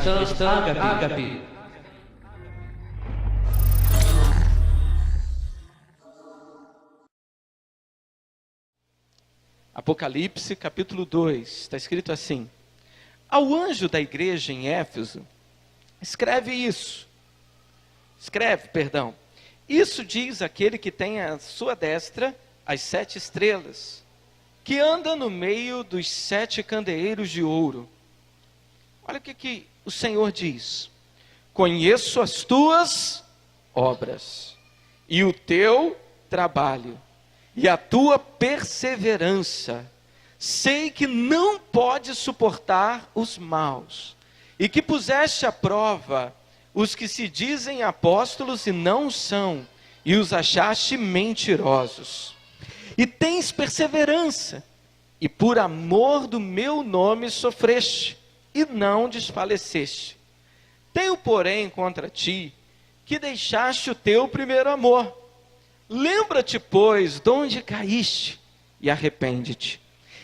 Cristãs Ágape. Apocalipse, capítulo 2, está escrito assim: ao anjo da igreja em Éfeso, escreve, isso diz aquele que tem à sua destra as 7 estrelas, que anda no meio dos 7 candeeiros de ouro. Olha o que o Senhor diz: conheço as tuas obras, e o teu trabalho, e a tua perseverança. Sei que não podes suportar os maus, e que puseste à prova os que se dizem apóstolos e não são, e os achaste mentirosos. E tens perseverança, e por amor do meu nome sofreste, e não desfaleceste. Tenho, porém, contra ti, que deixaste o teu primeiro amor. Lembra-te, pois, de onde caíste, e arrepende-te,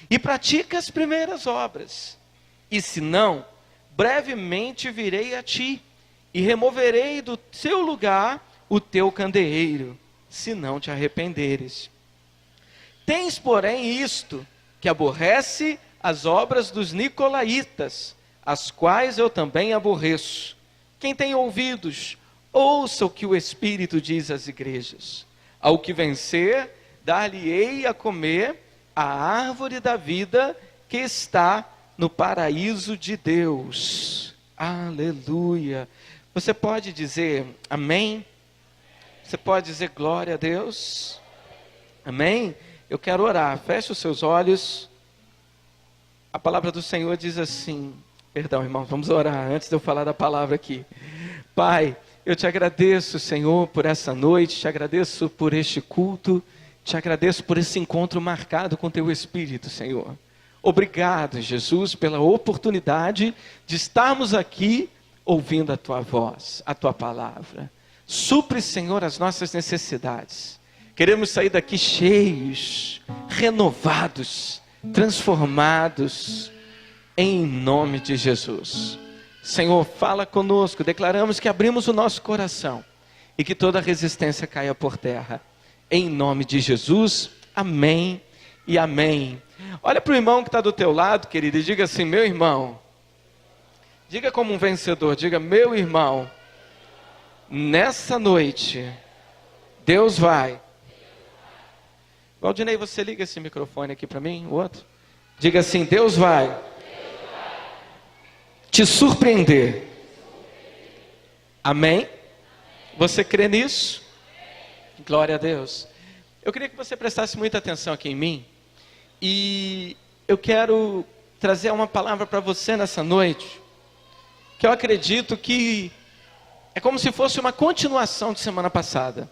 e pratica as primeiras obras. E se não, brevemente virei a ti, e removerei do seu lugar o teu candeeiro, se não te arrependeres. Tens, porém, isto, que aborrece as obras dos nicolaítas, as quais eu também aborreço. Quem tem ouvidos, ouça o que o Espírito diz às igrejas. Ao que vencer, dar-lhe-ei a comer a árvore da vida que está no paraíso de Deus. Aleluia. Você pode dizer amém? Você pode dizer glória a Deus? Amém? Eu quero orar. Feche os seus olhos. A palavra do Senhor diz assim. Perdão, irmão, vamos orar antes de eu falar da palavra aqui. Pai, eu te agradeço, Senhor, por essa noite, te agradeço por este culto, te agradeço por esse encontro marcado com teu Espírito, Senhor. Obrigado, Jesus, pela oportunidade de estarmos aqui ouvindo a tua voz, a tua palavra. Supre, Senhor, as nossas necessidades. Queremos sair daqui cheios, renovados, transformados, em nome de Jesus. Senhor, fala conosco, declaramos que abrimos o nosso coração e que toda resistência caia por terra. Em nome de Jesus, amém e amém. Olha para o irmão que está do teu lado, querido, e diga assim: meu irmão. Diga como um vencedor, diga: meu irmão, nessa noite, Deus vai. Valdinei, você liga esse microfone aqui para mim, o outro. Diga assim: Deus vai te surpreender. Amém? Você crê nisso? Glória a Deus. Eu queria que você prestasse muita atenção aqui em mim. E eu quero trazer uma palavra para você nessa noite, que eu acredito que é como se fosse uma continuação de semana passada.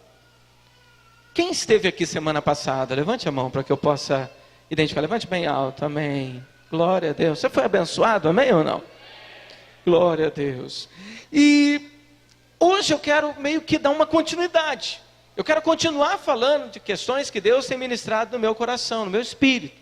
Quem esteve aqui semana passada? Levante a mão para que eu possa identificar. Levante bem alto, amém. Glória a Deus. Você foi abençoado, amém ou não? Glória a Deus. E hoje eu quero meio que dar uma continuidade. Eu quero continuar falando de questões que Deus tem ministrado no meu coração, no meu espírito.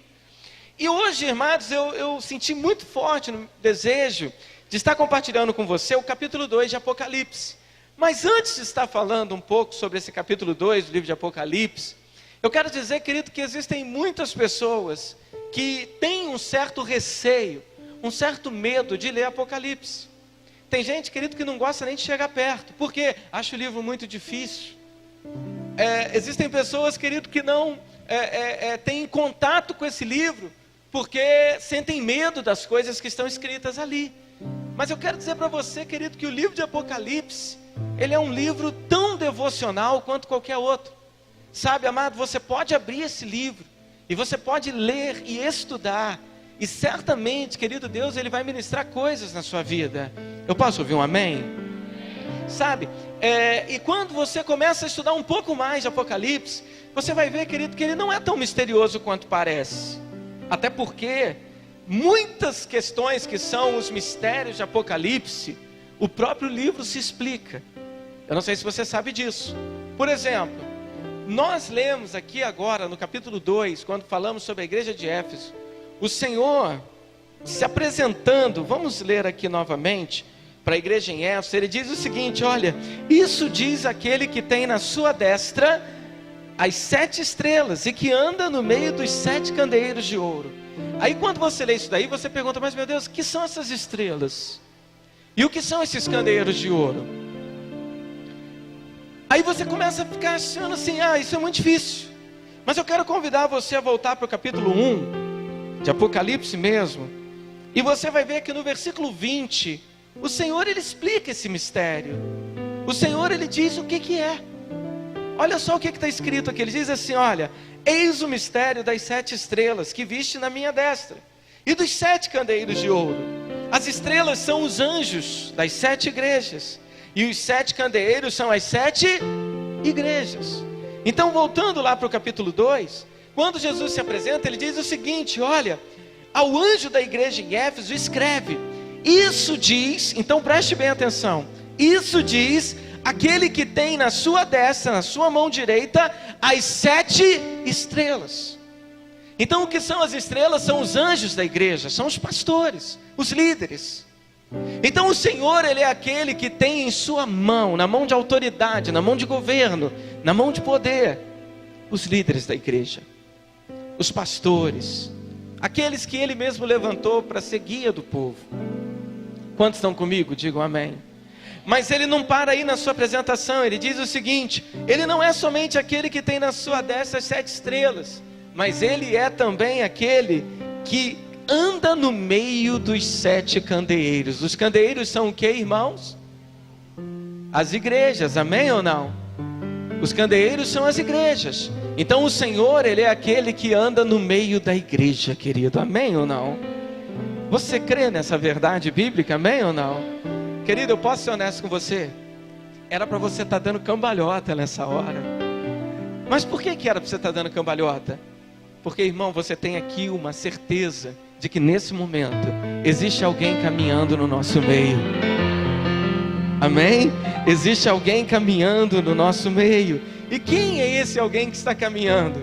E hoje, irmãos, eu senti muito forte no desejo de estar compartilhando com você o capítulo 2 de Apocalipse. Mas antes de estar falando um pouco sobre esse capítulo 2 do livro de Apocalipse, eu quero dizer, querido, que existem muitas pessoas que têm um certo receio, um certo medo de ler Apocalipse. Tem gente, querido, que não gosta nem de chegar perto, porque acha o livro muito difícil. Existem pessoas, querido, que não têm contato com esse livro, porque sentem medo das coisas que estão escritas ali. Mas eu quero dizer para você, querido, que o livro de Apocalipse, ele é um livro tão devocional quanto qualquer outro. Sabe, amado, você pode abrir esse livro, e você pode ler e estudar, e certamente, querido Deus, Ele vai ministrar coisas na sua vida. Eu posso ouvir um amém? Sabe, e quando você começa a estudar um pouco mais de Apocalipse, você vai ver, querido, que ele não é tão misterioso quanto parece. Até porque muitas questões que são os mistérios de Apocalipse, o próprio livro se explica. Eu não sei se você sabe disso. Por exemplo, nós lemos aqui agora no capítulo 2, quando falamos sobre a igreja de Éfeso, o Senhor se apresentando. Vamos ler aqui novamente, para a igreja em Éfeso, ele diz o seguinte: olha, isso diz aquele que tem na sua destra as 7 estrelas e que anda no meio dos 7 candeeiros de ouro. Aí quando você lê isso daí, você pergunta: mas meu Deus, o que são essas estrelas? E o que são esses candeeiros de ouro? Aí você começa a ficar achando assim: isso é muito difícil. Mas eu quero convidar você a voltar para o capítulo 1 de Apocalipse mesmo, e você vai ver que no versículo 20, o Senhor ele explica esse mistério. O Senhor ele diz o que é. Olha só o que está escrito aqui. Ele diz assim: olha, eis o mistério das 7 estrelas que viste na minha destra, e dos 7 candeeiros de ouro. As estrelas são os anjos das 7 igrejas, e os 7 candeeiros são as 7 igrejas. Então, voltando lá para o capítulo 2, quando Jesus se apresenta, ele diz o seguinte: olha, ao anjo da igreja em Éfeso escreve, isso diz, então preste bem atenção, isso diz aquele que tem na sua destra, na sua mão direita, as 7 estrelas. Então o que são as estrelas? São os anjos da igreja, são os pastores, os líderes. Então o Senhor ele é aquele que tem em sua mão, na mão de autoridade, na mão de governo, na mão de poder, os líderes da igreja, os pastores, aqueles que ele mesmo levantou para ser guia do povo. Quantos estão comigo? Digam amém. Mas ele não para aí na sua apresentação. Ele diz o seguinte: ele não é somente aquele que tem na sua destra as 7 estrelas, mas ele é também aquele que anda no meio dos 7 candeeiros. Os candeeiros são o que, irmãos? As igrejas, amém ou não? Os candeeiros são as igrejas. Então o Senhor, ele é aquele que anda no meio da igreja, querido, amém ou não? Você crê nessa verdade bíblica, amém ou não? Querido, eu posso ser honesto com você? Era para você estar dando cambalhota nessa hora. Mas por que era para você estar dando cambalhota? Porque, irmão, você tem aqui uma certeza de que nesse momento existe alguém caminhando no nosso meio. Amém? Existe alguém caminhando no nosso meio. E quem é esse alguém que está caminhando?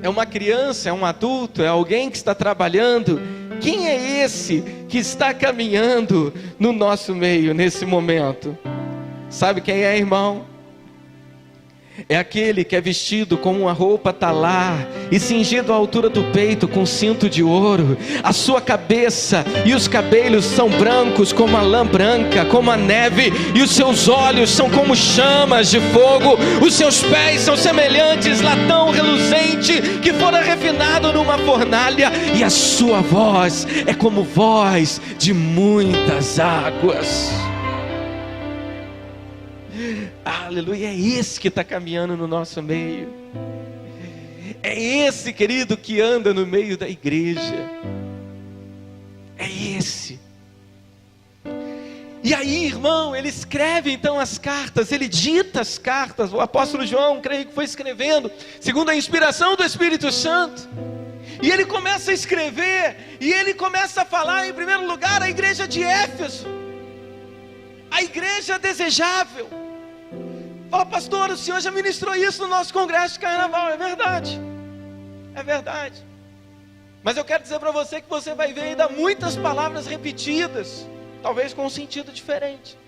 É uma criança, é um adulto, é alguém que está trabalhando? Quem é esse que está caminhando no nosso meio nesse momento? Sabe quem é, irmão? É aquele que é vestido com uma roupa talar e cingido à altura do peito com cinto de ouro. A sua cabeça e os cabelos são brancos como a lã branca, como a neve, e os seus olhos são como chamas de fogo. Os seus pés são semelhantes latão reluzente que fora refinado numa fornalha, e a sua voz é como voz de muitas águas. Aleluia, é esse que está caminhando no nosso meio. É esse, querido, que anda no meio da igreja. É esse. E aí, irmão, ele escreve então as cartas, ele dita as cartas. O apóstolo João, creio que foi escrevendo, segundo a inspiração do Espírito Santo. E ele começa a escrever, e ele começa a falar, em primeiro lugar, a igreja de Éfeso, a igreja desejável. Fala, pastor, o senhor já ministrou isso no nosso congresso de carnaval. É verdade, é verdade. Mas eu quero dizer para você que você vai ver ainda muitas palavras repetidas, talvez com um sentido diferente.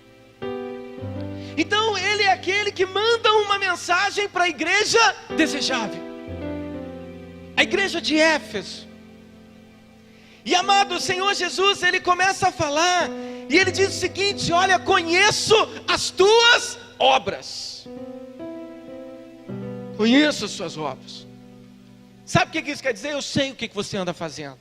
Então ele é aquele que manda uma mensagem para a igreja desejável, a igreja de Éfeso. E amado, o Senhor Jesus, ele começa a falar, e ele diz o seguinte: olha, conheço as tuas obras. Conheço as suas obras. Sabe o que isso quer dizer? Eu sei o que você anda fazendo.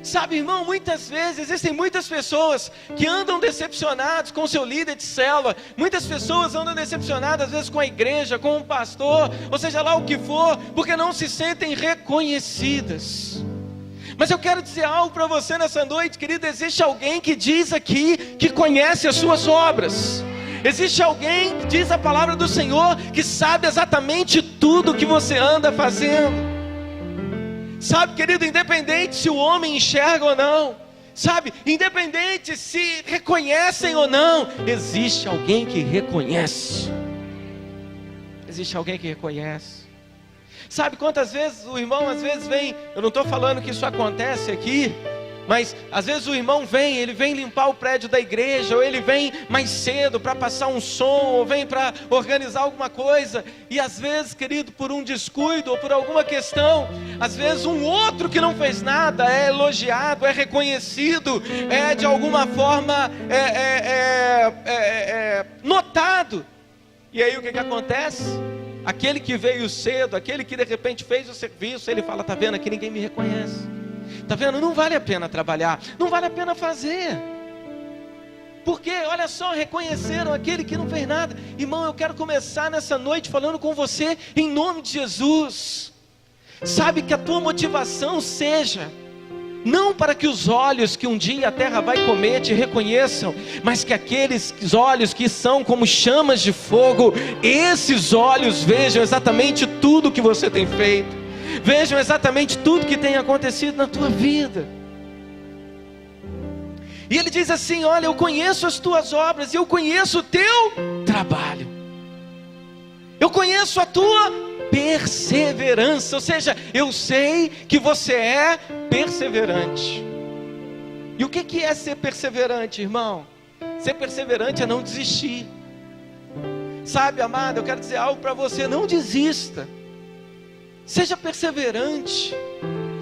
Sabe, irmão, muitas vezes existem muitas pessoas que andam decepcionadas com o seu líder de célula. Muitas pessoas andam decepcionadas às vezes com a igreja, com um pastor, ou seja lá o que for, porque não se sentem reconhecidas. Mas eu quero dizer algo para você nessa noite, querido. Existe alguém que diz aqui que conhece as suas obras. Existe alguém, diz a palavra do Senhor, que sabe exatamente tudo que você anda fazendo. Sabe, querido, independente se o homem enxerga ou não, sabe, independente se reconhecem ou não, existe alguém que reconhece. Existe alguém que reconhece. Sabe quantas vezes o irmão às vezes vem, eu não estou falando que isso acontece aqui, Mas às vezes o irmão ele vem limpar o prédio da igreja, ou ele vem mais cedo para passar um som, ou vem para organizar alguma coisa, e às vezes, querido, por um descuido ou por alguma questão, às vezes um outro que não fez nada é elogiado, é reconhecido, é de alguma forma notado. E aí o que acontece? Aquele que veio cedo, aquele que de repente fez o serviço, ele fala: tá vendo, aqui ninguém me reconhece. Está vendo? Não vale a pena trabalhar, não vale a pena fazer. Porque, olha só, reconheceram aquele que não fez nada. Irmão, eu quero começar nessa noite falando com você em nome de Jesus. Sabe, que a tua motivação seja não para que os olhos que um dia a terra vai comer te reconheçam, mas que aqueles olhos que são como chamas de fogo, esses olhos vejam exatamente tudo que você tem feito. Vejam exatamente tudo que tem acontecido na tua vida. E ele diz assim: olha, eu conheço as tuas obras, e eu conheço o teu trabalho, eu conheço a tua perseverança. Ou seja, eu sei que você é perseverante. E o que é ser perseverante, irmão? Ser perseverante é não desistir. Sabe, amado, eu quero dizer algo para você: não desista. Seja perseverante.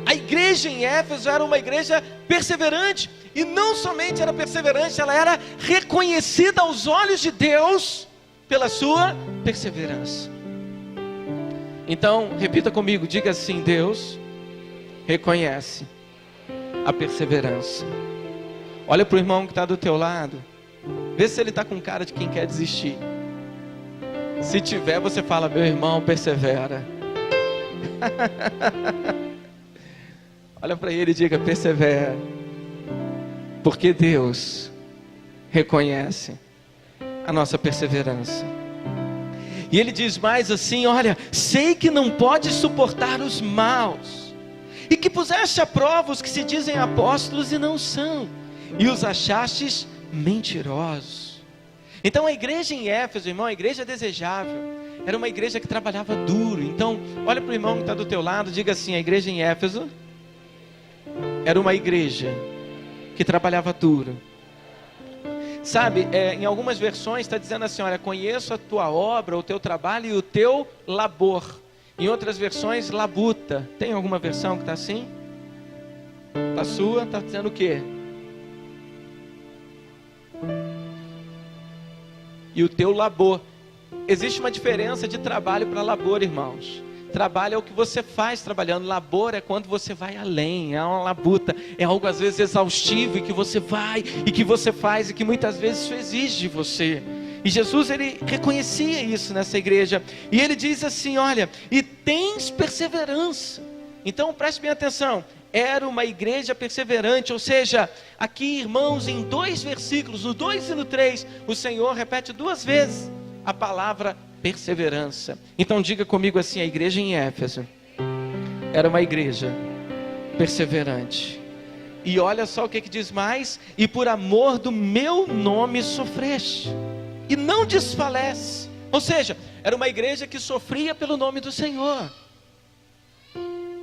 A igreja em Éfeso era uma igreja perseverante. E não somente era perseverante, ela era reconhecida aos olhos de Deus pela sua perseverança. Então, repita comigo, diga assim: Deus reconhece a perseverança. Olha para o irmão que está do teu lado, vê se ele está com cara de quem quer desistir. Se tiver, você fala: meu irmão, persevera. Olha para ele e diga: persevera, porque Deus reconhece a nossa perseverança. E ele diz mais assim: olha, sei que não pode suportar os maus, e que puseste à prova os que se dizem apóstolos e não são, e os achastes mentirosos. Então a igreja em Éfeso, irmão, a igreja desejável, era uma igreja que trabalhava duro. Então, olha para o irmão que está do teu lado, diga assim: a igreja em Éfeso era uma igreja que trabalhava duro. Sabe, em algumas versões está dizendo assim: olha, conheço a tua obra, o teu trabalho e o teu labor. Em outras versões, labuta. Tem alguma versão que está assim? A sua está dizendo o quê? E o teu labor. Existe uma diferença de trabalho para labor, irmãos. Trabalho é o que você faz trabalhando. Labor é quando você vai além, é uma labuta, é algo às vezes exaustivo, e que você vai, e que você faz, e que muitas vezes isso exige de você. E Jesus, ele reconhecia isso nessa igreja, e ele diz assim: olha, e tens perseverança. Então preste bem atenção, era uma igreja perseverante. Ou seja, aqui, irmãos, em 2 versículos, no 2 e no 3, o Senhor repete 2 vezes a palavra perseverança. Então diga comigo assim: a igreja em Éfeso era uma igreja perseverante. E olha só o que diz mais: e por amor do meu nome sofreste, e não desfalece. Ou seja, era uma igreja que sofria pelo nome do Senhor.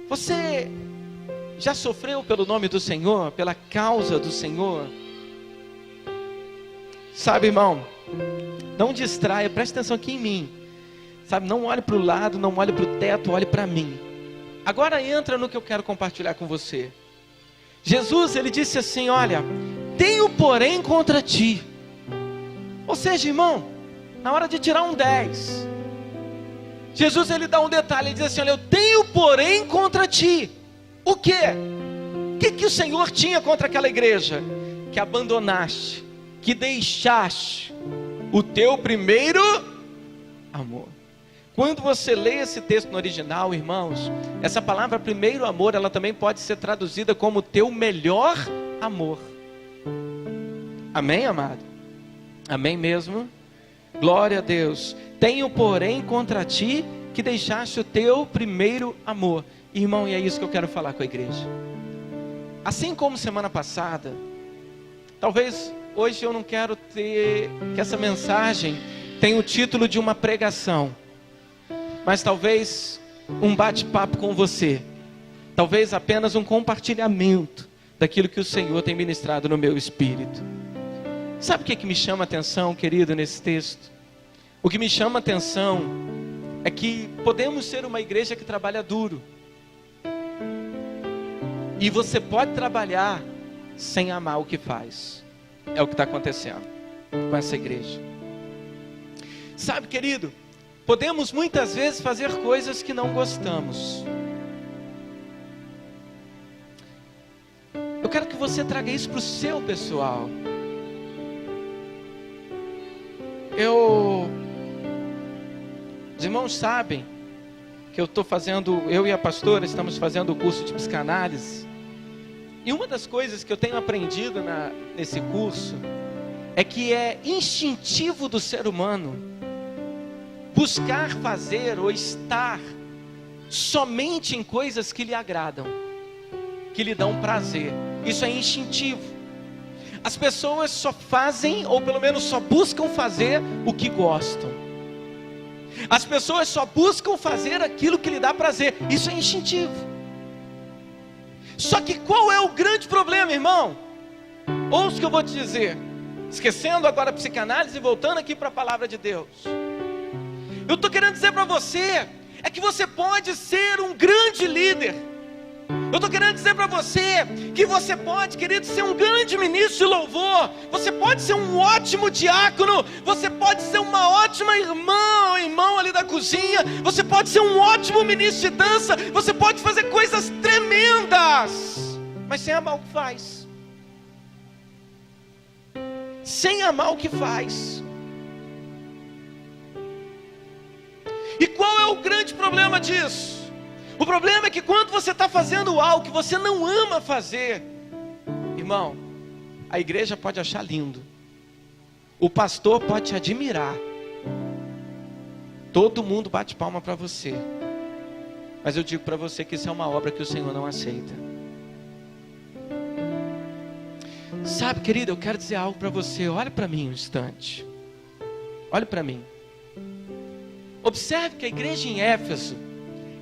Você já sofreu pelo nome do Senhor, pela causa do Senhor? Sabe, irmão, não distraia, preste atenção aqui em mim. Sabe, não olhe para o lado, não olhe para o teto, olhe para mim. Agora entra no que eu quero compartilhar com você. Jesus, ele disse assim: olha, tenho porém contra ti. Ou seja, irmão, na hora de tirar um 10, Jesus, ele dá um detalhe, ele diz assim: olha, eu tenho porém contra ti. O quê? O que o Senhor tinha contra aquela igreja? Que abandonaste, que deixaste o teu primeiro amor. Quando você lê esse texto no original, irmãos, essa palavra primeiro amor, ela também pode ser traduzida como teu melhor amor. Amém, amado? Amém mesmo? Glória a Deus. Tenho porém contra ti que deixaste o teu primeiro amor. Irmão, e é isso que eu quero falar com a igreja. Assim como semana passada, talvez hoje eu não quero que essa mensagem tenha o título de uma pregação, mas talvez um bate-papo com você, talvez apenas um compartilhamento daquilo que o Senhor tem ministrado no meu espírito. Sabe o que me chama a atenção, querido, nesse texto? O que me chama a atenção é que podemos ser uma igreja que trabalha duro. E você pode trabalhar sem amar o que faz. É o que está acontecendo com essa igreja. Sabe, querido, podemos muitas vezes fazer coisas que não gostamos. Eu quero que você traga isso para o seu pessoal. Os irmãos sabem que eu e a pastora estamos fazendo o curso de psicanálise. E uma das coisas que eu tenho aprendido nesse curso é que é instintivo do ser humano buscar fazer ou estar somente em coisas que lhe agradam, que lhe dão prazer. Isso é instintivo. As pessoas só fazem, ou pelo menos só buscam fazer o que gostam. As pessoas só buscam fazer aquilo que lhe dá prazer. Isso é instintivo. Só que qual é o grande problema, irmão? Ouça o que eu vou te dizer. Esquecendo agora a psicanálise e voltando aqui para a palavra de Deus. Eu estou querendo dizer para você, é que você pode ser um grande líder. Eu estou querendo dizer para você que você pode, querido, ser um grande ministro de louvor. Você pode ser um ótimo diácono. Você pode ser uma ótima irmão ali da cozinha. Você pode ser um ótimo ministro de dança. Você pode fazer coisas tremendas, mas sem amar o que faz. Sem amar o que faz. E qual é o grande problema disso? O problema é que quando você está fazendo algo que você não ama fazer, irmão, a igreja pode achar lindo, o pastor pode te admirar, todo mundo bate palma para você, mas eu digo para você que isso é uma obra que o Senhor não aceita. Sabe, querido, eu quero dizer algo para você. Olha para mim um instante. Olha para mim. Observe que a igreja em Éfeso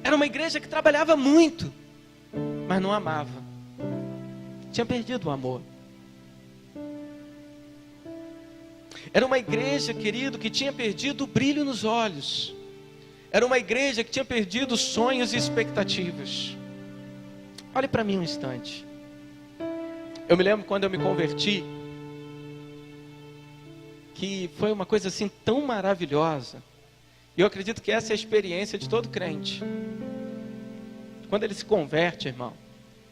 era uma igreja que trabalhava muito, mas não amava. Tinha perdido o amor. Era uma igreja, querido, que tinha perdido o brilho nos olhos. Era uma igreja que tinha perdido sonhos e expectativas. Olhe para mim um instante. Eu me lembro quando eu me converti, que foi uma coisa assim tão maravilhosa. E eu acredito que essa é a experiência de todo crente. Quando ele se converte, irmão,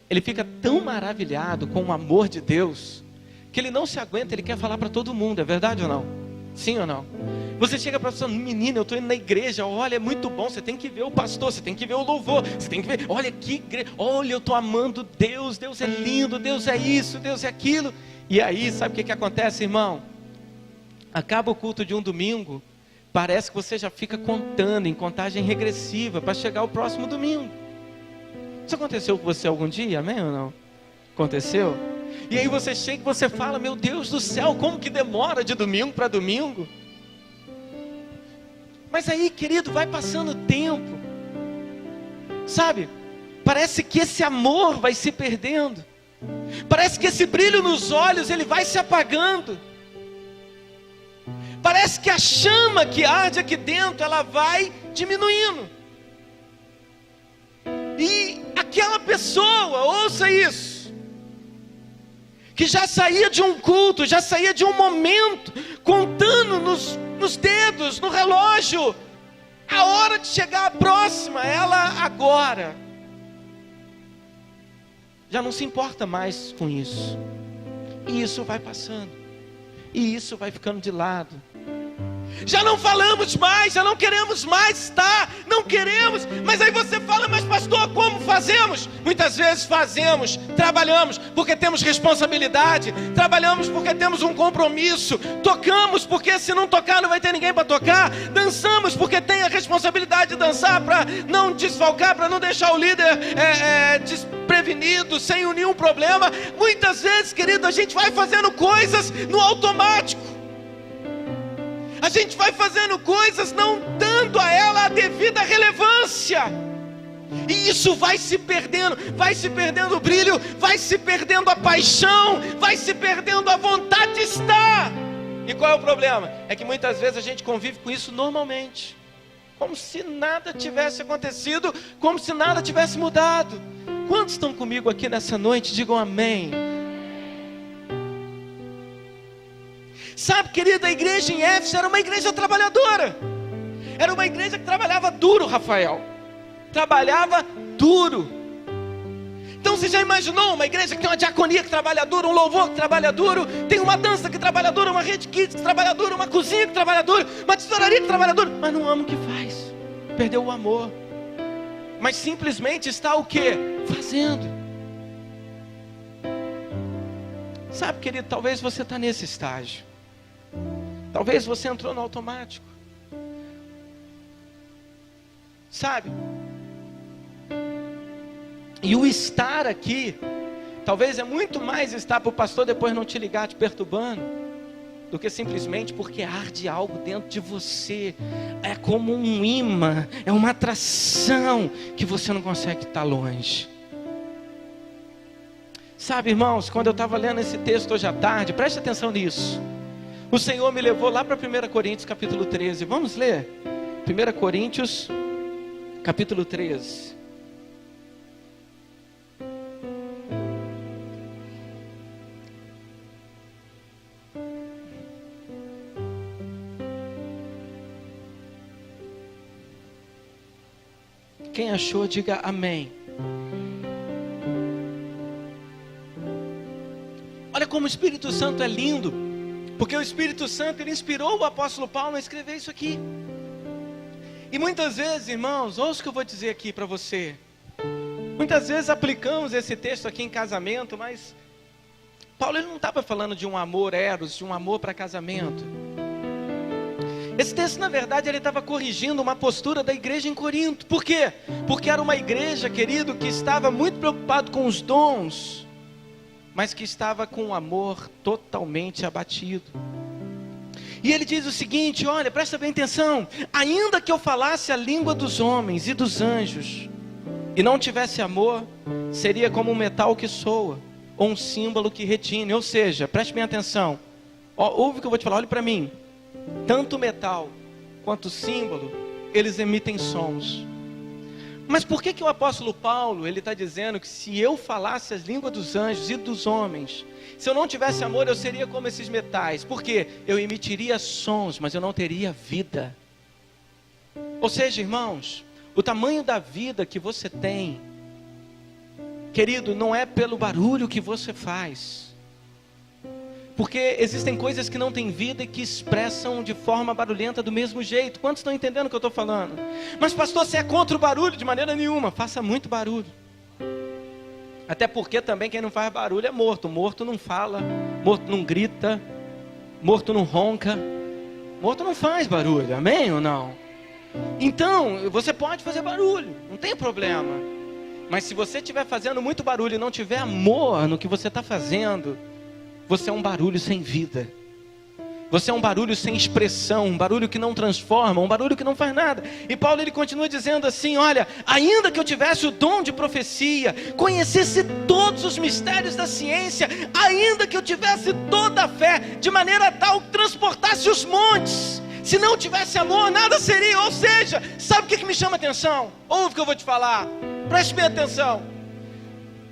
ele fica tão maravilhado com o amor de Deus, que ele não se aguenta, ele quer falar para todo mundo. É verdade ou não? Sim ou não? Você chega para a pessoa, menina, eu estou indo na igreja, olha, é muito bom, você tem que ver o pastor, você tem que ver o louvor, você tem que ver, olha que igreja, olha, eu estou amando Deus, Deus é lindo, Deus é isso, Deus é aquilo. E aí, sabe o que acontece, irmão? Acaba o culto de um domingo, parece que você já fica contando em contagem regressiva para chegar o próximo domingo. Isso aconteceu com você algum dia, amém ou não? Aconteceu? E aí você chega e você fala, meu Deus do céu, como que demora de domingo para domingo? Mas aí, querido, vai passando o tempo, sabe? Parece que esse amor vai se perdendo. Parece que esse brilho nos olhos, ele vai se apagando. Parece que a chama que arde aqui dentro, ela vai diminuindo. E aquela pessoa, ouça isso, que já saía de um culto, já saía de um momento, contando nos dedos, no relógio, a hora de chegar à próxima, ela agora já não se importa mais com isso. E isso vai passando, e isso vai ficando de lado. Já não falamos mais, já não queremos mais estar, não queremos. Mas aí você fala, mas pastor, como fazemos? Muitas vezes fazemos, trabalhamos porque temos responsabilidade, trabalhamos porque temos um compromisso, tocamos porque se não tocar não vai ter ninguém para tocar, dançamos porque tem a responsabilidade de dançar para não desfalcar, para não deixar o líder desprevenido, sem nenhum problema. Muitas vezes, querido, a gente vai fazendo coisas no automático. A gente vai fazendo coisas não dando a ela a devida relevância. E isso vai se perdendo o brilho, vai se perdendo a paixão, vai se perdendo a vontade de estar. E qual é o problema? É que muitas vezes a gente convive com isso normalmente, como se nada tivesse acontecido, como se nada tivesse mudado. Quantos estão comigo aqui nessa noite? Digam amém. Sabe, querida, a igreja em Éfeso era uma igreja trabalhadora. Era uma igreja que trabalhava duro, Rafael. Trabalhava duro. Então você já imaginou uma igreja que tem uma diaconia que trabalha duro, um louvor que trabalha duro, tem uma dança que trabalha duro, uma rede kids que trabalha duro, uma cozinha que trabalha duro, uma tesouraria que trabalha duro, mas não ama o que faz. Perdeu o amor. Mas simplesmente está o quê? Fazendo. Sabe, querido, talvez você está nesse estágio. Talvez você entrou no automático. Sabe? E o estar aqui, talvez é muito mais estar para o pastor depois não te ligar te perturbando, do que simplesmente porque arde algo dentro de você. É como um imã, é uma atração que você não consegue estar longe. Sabe, irmãos, quando eu estava lendo esse texto hoje à tarde, preste atenção nisso. O Senhor me levou lá para 1 Coríntios capítulo 13. Vamos ler? 1 Coríntios capítulo 13. Quem achou, diga amém. Olha como o Espírito Santo é lindo, porque o Espírito Santo ele inspirou o apóstolo Paulo a escrever isso aqui. E muitas vezes, irmãos, ouça o que eu vou dizer aqui para você. Muitas vezes aplicamos esse texto aqui em casamento, mas Paulo ele não estava falando de um amor eros, de um amor para casamento. Esse texto, na verdade, ele estava corrigindo uma postura da igreja em Corinto. Por quê? Porque era uma igreja, querido, que estava muito preocupado com os dons, mas que estava com o amor totalmente abatido. E ele diz o seguinte, olha, presta bem atenção. Ainda que eu falasse a língua dos homens e dos anjos, e não tivesse amor, seria como um metal que soa, ou um símbolo que retine. Ou seja, preste bem atenção. Ouve o que eu vou te falar, olhe para mim. Tanto o metal quanto o símbolo, eles emitem sons. Mas por que o apóstolo Paulo, ele está dizendo que se eu falasse as línguas dos anjos e dos homens, se eu não tivesse amor, eu seria como esses metais? Porque eu emitiria sons, mas eu não teria vida. Ou seja, irmãos, o tamanho da vida que você tem, querido, não é pelo barulho que você faz. Porque existem coisas que não têm vida e que expressam de forma barulhenta do mesmo jeito. Quantos estão entendendo o que eu estou falando? Mas pastor, você é contra o barulho? De maneira nenhuma, faça muito barulho. Até porque também quem não faz barulho é morto. Morto não fala, morto não grita, morto não ronca, morto não faz barulho, amém ou não? Então, você pode fazer barulho, não tem problema. Mas se você estiver fazendo muito barulho e não tiver amor no que você está fazendo, você é um barulho sem vida. Você é um barulho sem expressão, um barulho que não transforma, um barulho que não faz nada. E Paulo ele continua dizendo assim, olha, ainda que eu tivesse o dom de profecia, conhecesse todos os mistérios da ciência, ainda que eu tivesse toda a fé, de maneira tal que transportasse os montes, se não tivesse amor, nada seria. Ou seja, sabe o que me chama a atenção? Ouve o que eu vou te falar, preste bem atenção.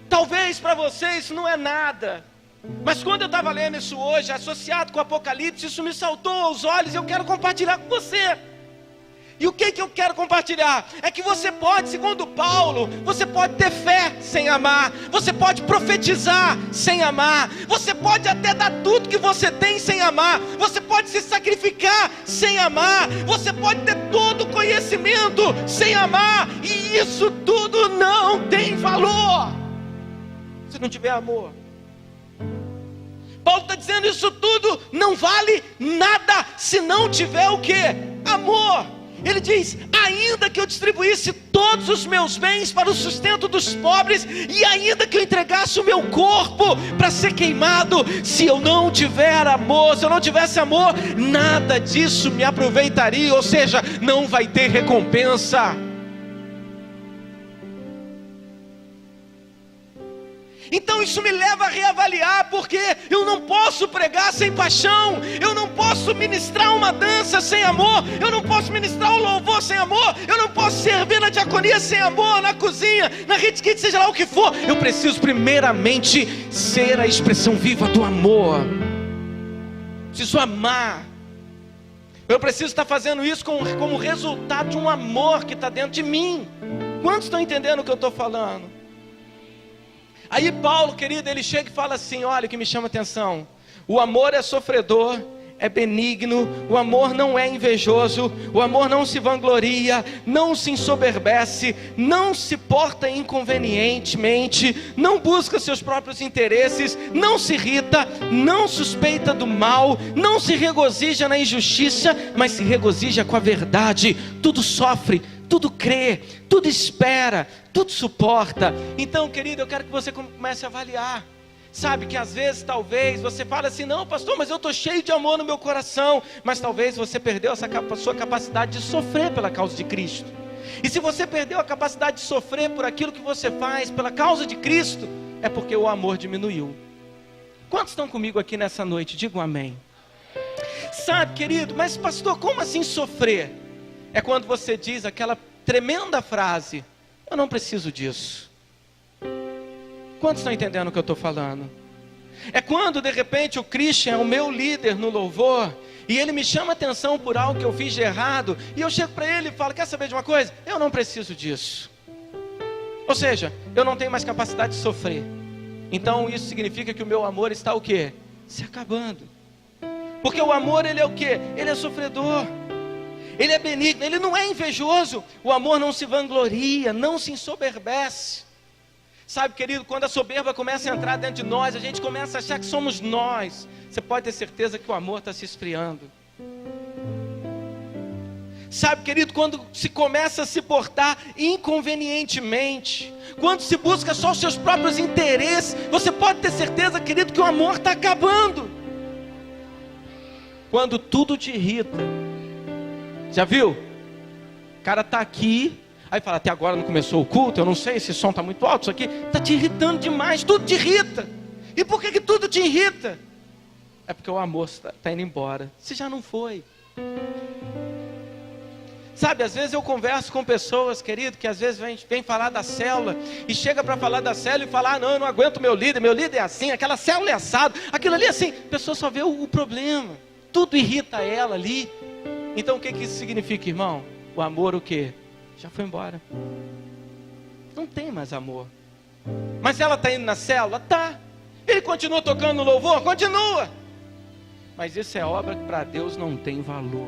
Talvez para você isso não é nada, mas quando eu estava lendo isso hoje, associado com o Apocalipse, isso me saltou aos olhos e eu quero compartilhar com você. E o que eu quero compartilhar? É que você pode, segundo Paulo, você pode ter fé sem amar, você pode profetizar sem amar, você pode até dar tudo que você tem sem amar, você pode se sacrificar sem amar, você pode ter todo o conhecimento sem amar, e isso tudo não tem valor se não tiver amor. Paulo está dizendo, isso tudo não vale nada se não tiver o quê? Amor. Ele diz, ainda que eu distribuísse todos os meus bens para o sustento dos pobres, e ainda que eu entregasse o meu corpo para ser queimado, se eu não tiver amor, se eu não tivesse amor, nada disso me aproveitaria. Ou seja, não vai ter recompensa. Então isso me leva a reavaliar, porque eu não posso pregar sem paixão, eu não posso ministrar uma dança sem amor, eu não posso ministrar um louvor sem amor, eu não posso servir na diaconia sem amor, na cozinha, na Hit Kit, seja lá o que for. Eu preciso primeiramente ser a expressão viva do amor. Preciso amar. Eu preciso estar fazendo isso como resultado de um amor que está dentro de mim. Quantos estão entendendo o que eu estou falando? Aí Paulo, querido, ele chega e fala assim, olha o que me chama a atenção. O amor é sofredor, é benigno, o amor não é invejoso, o amor não se vangloria, não se ensoberbece, não se porta inconvenientemente, não busca seus próprios interesses, não se irrita, não suspeita do mal, não se regozija na injustiça, mas se regozija com a verdade. Tudo sofre, tudo crê, tudo espera, tudo suporta. Então, querido, eu quero que você comece a avaliar. Sabe que às vezes, talvez, você fala assim, não pastor, mas eu estou cheio de amor no meu coração. Mas talvez você perdeu a sua capacidade de sofrer pela causa de Cristo. E se você perdeu a capacidade de sofrer por aquilo que você faz pela causa de Cristo, é porque o amor diminuiu. Quantos estão comigo aqui nessa noite? Digam amém. Sabe, querido, mas pastor, como assim sofrer? É quando você diz aquela tremenda frase, eu não preciso disso. Quantos estão entendendo o que eu estou falando? É quando de repente o Christian é o meu líder no louvor, e ele me chama a atenção por algo que eu fiz de errado, e eu chego para ele e falo, quer saber de uma coisa? Eu não preciso disso. Ou seja, eu não tenho mais capacidade de sofrer. Então isso significa que o meu amor está o quê? Se acabando. Porque o amor, ele é o quê? Ele é sofredor. Ele é benigno, ele não é invejoso. O amor não se vangloria, não se ensoberbece. Sabe, querido, quando a soberba começa a entrar dentro de nós, a gente começa a achar que somos nós. Você pode ter certeza que o amor está se esfriando. Sabe, querido, quando se começa a se portar inconvenientemente, quando se busca só os seus próprios interesses, você pode ter certeza, querido, que o amor está acabando. Quando tudo te irrita. Já viu? O cara está aqui, aí fala, até agora não começou o culto, eu não sei, esse som está muito alto, isso aqui está te irritando demais, tudo te irrita. E por que tudo te irrita? É porque o amor está indo embora. Você já não foi. Sabe, às vezes eu converso com pessoas, querido, que às vezes vem falar da célula, e chega para falar da célula e falar, não, eu não aguento meu líder é assim, aquela célula é assado, aquilo ali é assim. A pessoa só vê o problema, tudo irrita ela ali. Então o que isso significa, irmão? O amor o quê? Já foi embora. Não tem mais amor. Mas ela está indo na célula? Tá. Ele continua tocando no louvor? Continua. Mas isso é obra que para Deus não tem valor.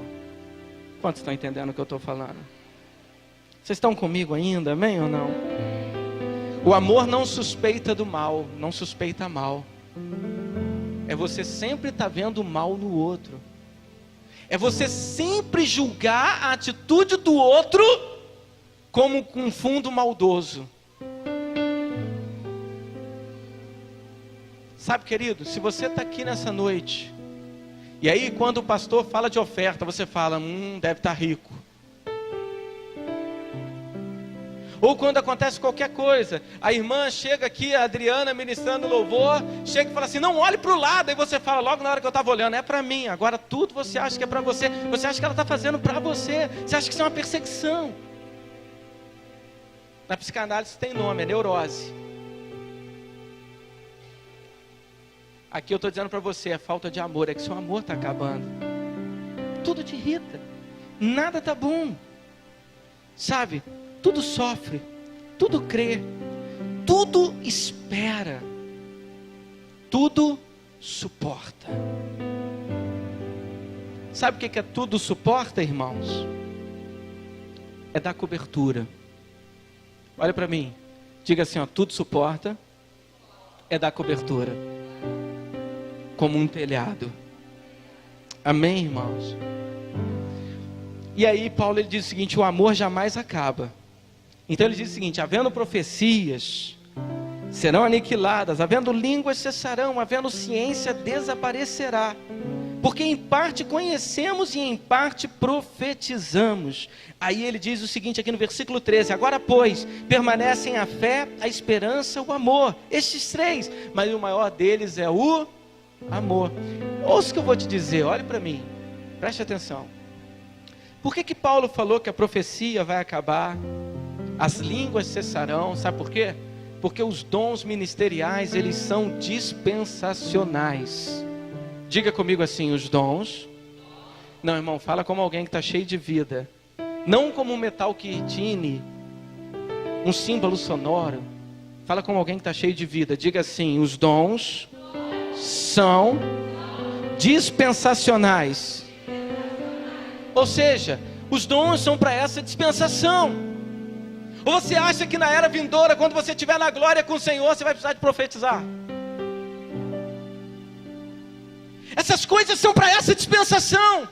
Quantos estão entendendo o que eu estou falando? Vocês estão comigo ainda, amém ou não? O amor não suspeita do mal, não suspeita mal. É você sempre estar vendo o mal no outro. É você sempre julgar a atitude do outro como com fundo maldoso. Sabe, querido, se você está aqui nessa noite, e aí quando o pastor fala de oferta, você fala, deve estar rico. Ou quando acontece qualquer coisa, a irmã chega aqui, a Adriana ministrando louvor, chega e fala assim, não olhe para o lado, aí você fala, logo na hora que eu estava olhando, é para mim, agora tudo você acha que é para você, você acha que ela está fazendo para você, você acha que isso é uma perseguição. Na psicanálise tem nome, é neurose. Aqui eu estou dizendo para você, é falta de amor, é que seu amor está acabando. Tudo te irrita, nada está bom. Sabe, tudo sofre, tudo crê, tudo espera, tudo suporta. Sabe o que é tudo suporta, irmãos? É dar cobertura. Olha para mim, diga assim, ó, tudo suporta, é dar cobertura, como um telhado. Amém, irmãos? E aí Paulo ele diz o seguinte, o amor jamais acaba. Então ele diz o seguinte, havendo profecias, serão aniquiladas, havendo línguas cessarão, havendo ciência desaparecerá, porque em parte conhecemos e em parte profetizamos. Aí ele diz o seguinte aqui no versículo 13: agora pois, permanecem a fé, a esperança, o amor, estes três, mas o maior deles é o amor. Ouça o que eu vou te dizer, olhe para mim, preste atenção. Por que Paulo falou que a profecia vai acabar, as línguas cessarão? Sabe por quê? Porque os dons ministeriais, eles são dispensacionais. Diga comigo assim, os dons. Não, irmão, fala como alguém que está cheio de vida. Não como um metal que tine, um símbolo sonoro. Fala como alguém que está cheio de vida. Diga assim, os dons são dispensacionais. Ou seja, os dons são para essa dispensação. Ou você acha que na era vindoura, quando você estiver na glória com o Senhor, você vai precisar de profetizar? Essas coisas são para essa dispensação.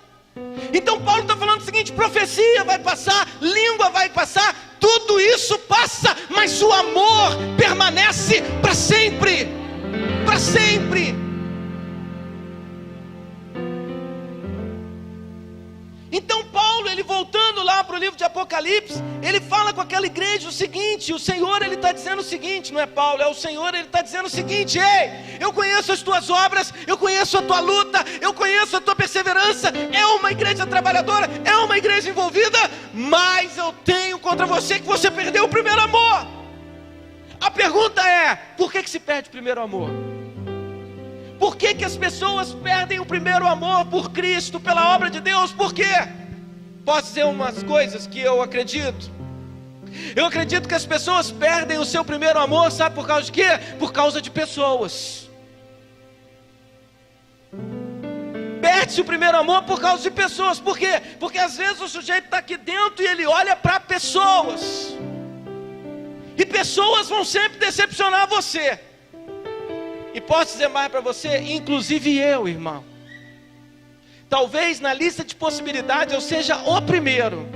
Então Paulo está falando o seguinte: profecia vai passar, língua vai passar, tudo isso passa, mas o amor permanece para sempre. Para sempre. Então Paulo, ele voltando lá para o livro de Apocalipse, ele fala com aquela igreja o seguinte: o Senhor, ele está dizendo o seguinte, não é Paulo, é o Senhor, ele está dizendo o seguinte: ei, eu conheço as tuas obras, eu conheço a tua luta, eu conheço a tua perseverança, é uma igreja trabalhadora, é uma igreja envolvida, mas eu tenho contra você que você perdeu o primeiro amor. A pergunta é, por que se perde o primeiro amor? Por que as pessoas perdem o primeiro amor por Cristo, pela obra de Deus? Por quê? Posso dizer umas coisas que eu acredito. Eu acredito que as pessoas perdem o seu primeiro amor, sabe por causa de quê? Por causa de pessoas. Perde-se o primeiro amor por causa de pessoas. Por quê? Porque às vezes o sujeito está aqui dentro e ele olha para pessoas. E pessoas vão sempre decepcionar você. E posso dizer mais para você, inclusive eu, irmão. Talvez na lista de possibilidades eu seja o primeiro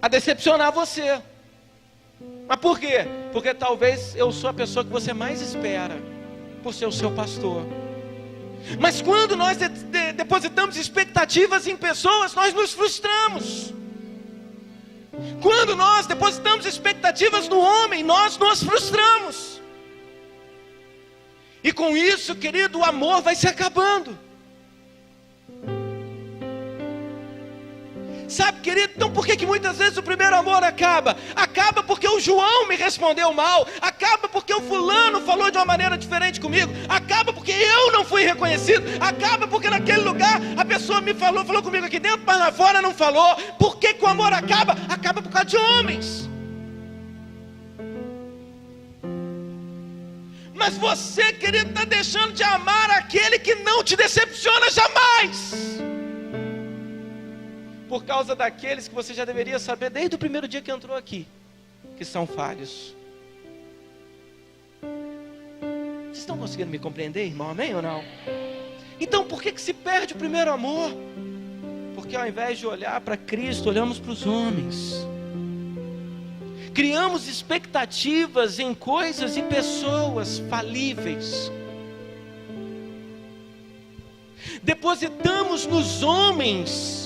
a decepcionar você. Mas por quê? Porque talvez eu sou a pessoa que você mais espera por ser o seu pastor. Mas quando nós depositamos expectativas em pessoas, nós nos frustramos. Quando nós depositamos expectativas no homem, nós nos frustramos. E com isso, querido, o amor vai se acabando. Sabe, querido, então por que muitas vezes o primeiro amor acaba? Acaba porque o João me respondeu mal. Acaba porque o fulano falou de uma maneira diferente comigo. Acaba porque eu não fui reconhecido. Acaba porque naquele lugar a pessoa me falou comigo aqui dentro, mas lá fora não falou. Por que o amor acaba? Acaba por causa de homens. Mas você, querido, está deixando de amar aquele que não te decepciona jamais. Por causa daqueles que você já deveria saber desde o primeiro dia que entrou aqui, que são falhos. Vocês estão conseguindo me compreender, irmão? Amém ou não? Então por que se perde o primeiro amor? Porque ao invés de olhar para Cristo, olhamos para os homens. Criamos expectativas em coisas e pessoas falíveis. Depositamos nos homens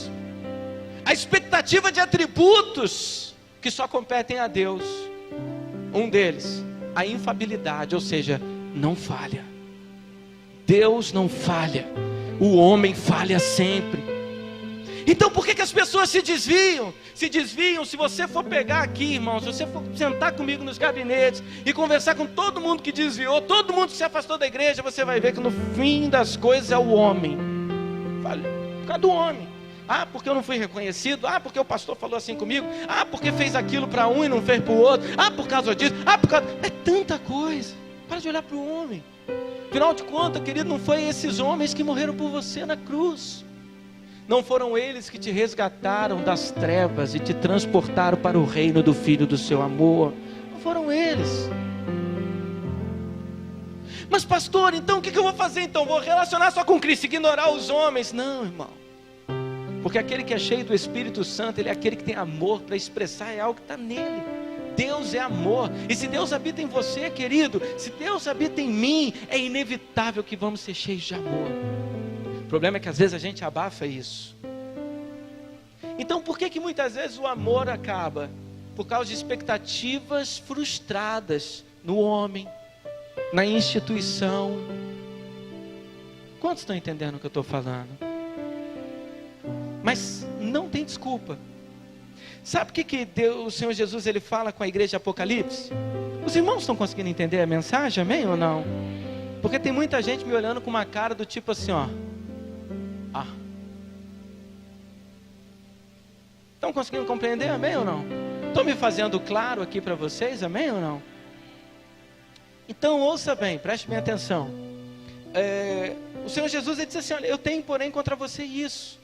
a expectativa de atributos que só competem a Deus. Um deles, a infabilidade, ou seja, não falha. Deus não falha, o homem falha sempre. Então por que as pessoas se desviam? Se desviam, se você for pegar aqui, irmão, se você for sentar comigo nos gabinetes e conversar com todo mundo que desviou, todo mundo que se afastou da igreja, você vai ver que no fim das coisas é o homem. Por causa do homem. Ah, porque eu não fui reconhecido. Ah, porque o pastor falou assim comigo. Ah, porque fez aquilo para um e não fez para o outro. Ah, por causa disso. Ah, por causa... É tanta coisa. Para de olhar para o homem. Afinal de contas, querido, não foi esses homens que morreram por você na cruz. Não foram eles que te resgataram das trevas e te transportaram para o reino do Filho do seu amor. Não foram eles. Mas pastor, então o que eu vou fazer então? Vou relacionar só com Cristo, ignorar os homens? Não, irmão. Porque aquele que é cheio do Espírito Santo, ele é aquele que tem amor para expressar, é algo que está nele. Deus é amor. E se Deus habita em você, querido, se Deus habita em mim, é inevitável que vamos ser cheios de amor. O problema é que às vezes a gente abafa isso. Então por que muitas vezes o amor acaba? Por causa de expectativas frustradas no homem, na instituição. Quantos estão entendendo o que eu estou falando? Mas não tem desculpa. Sabe o que Deus, o Senhor Jesus, ele fala com a igreja de Apocalipse? Os irmãos estão conseguindo entender a mensagem, amém ou não? Porque tem muita gente me olhando com uma cara do tipo assim, ó. Estão conseguindo compreender, amém ou não? Estou me fazendo claro aqui para vocês, amém ou não? Então ouça bem, preste bem atenção. O Senhor Jesus, ele disse assim, olha, eu tenho porém contra você isso.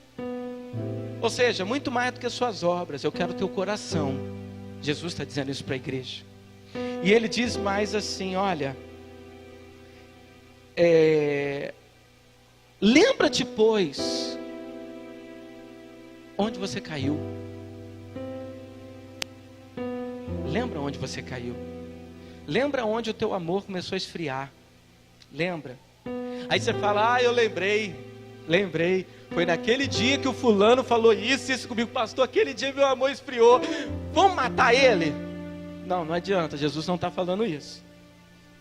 Ou seja, muito mais do que as suas obras, eu quero o teu coração. Jesus está dizendo isso para a igreja. E ele diz mais assim, olha, lembra-te, pois, onde você caiu. Lembra onde você caiu. Lembra onde o teu amor começou a esfriar. Lembra. Aí você fala, eu lembrei. Foi naquele dia que o fulano falou isso comigo. Pastor, aquele dia meu amor esfriou. Vamos matar ele? Não adianta, Jesus não está falando isso.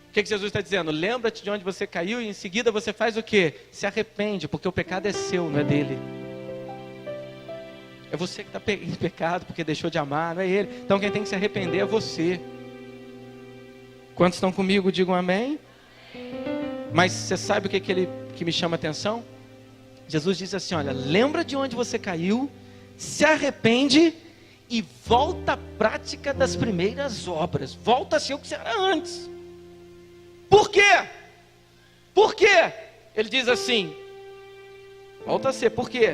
O que Jesus está dizendo? Lembra-te de onde você caiu e em seguida você faz o quê? Se arrepende, porque o pecado é seu, não é dele. É você que está em pecado porque deixou de amar, não é ele. Então quem tem que se arrepender é você. Quantos estão comigo, digam amém. Mas você sabe o que me chama a atenção? Jesus diz assim, olha, lembra de onde você caiu, se arrepende e volta à prática das primeiras obras. Volta a ser o que você era antes. Por quê? Por quê? Ele diz assim, volta a ser, por quê?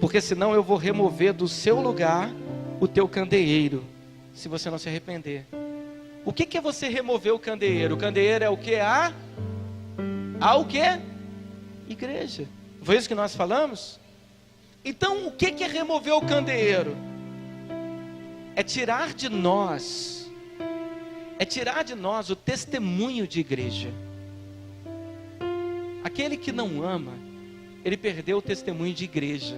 Porque senão eu vou remover do seu lugar o teu candeeiro, se você não se arrepender. O que é você remover o candeeiro? O candeeiro é o que? O que? Igreja. Foi isso que nós falamos? Então o que é remover o candeeiro? É tirar de nós o testemunho de igreja. Aquele que não ama, ele perdeu o testemunho de igreja.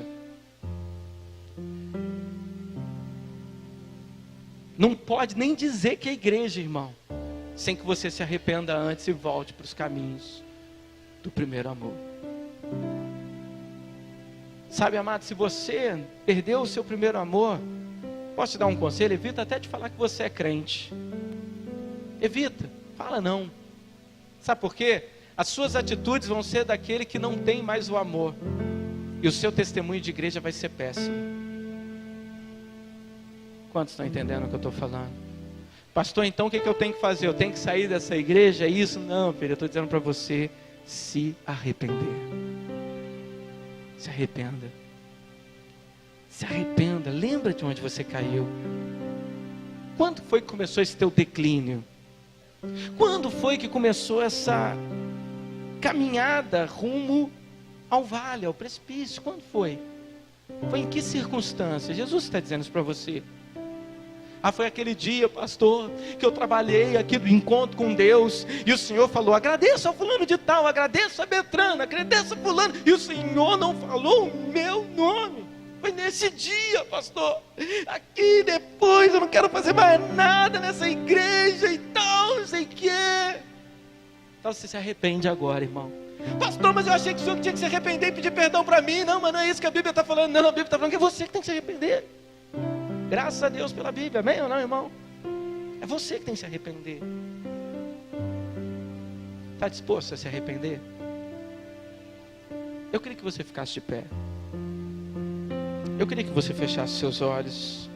Não pode nem dizer que é igreja, irmão, sem que você se arrependa antes e volte para os caminhos do primeiro amor. Sabe, amado, se você perdeu o seu primeiro amor, posso te dar um conselho? Evita até de falar que você é crente. Evita, fala não. Sabe por quê? As suas atitudes vão ser daquele que não tem mais o amor, e o seu testemunho de igreja vai ser péssimo. Quantos estão entendendo o que eu estou falando? Pastor, então o que eu tenho que fazer? Eu tenho que sair dessa igreja? É isso? Não, filho, eu estou dizendo para você, se arrepender. Se arrependa. Se arrependa. Lembra de onde você caiu. Quando foi que começou esse teu declínio? Quando foi que começou essa caminhada rumo ao vale, ao precipício? Quando foi? Foi em que circunstância? Jesus está dizendo isso para você. Foi aquele dia, pastor, que eu trabalhei aqui do encontro com Deus, e o Senhor falou, agradeça ao fulano de tal, agradeça a Beltrano, agradeça a fulano, e o Senhor não falou o meu nome. Foi nesse dia, pastor. Aqui depois eu não quero fazer mais nada nessa igreja e tal, não sei o quê. Então você se arrepende agora, irmão. Pastor, mas eu achei que o senhor tinha que se arrepender e pedir perdão para mim. Não, mas não é isso que a Bíblia está falando. Não, a Bíblia está falando que é você que tem que se arrepender. Graças a Deus pela Bíblia, amém ou não, irmão? É você que tem que se arrepender. Está disposto a se arrepender? Eu queria que você ficasse de pé. Eu queria que você fechasse seus olhos.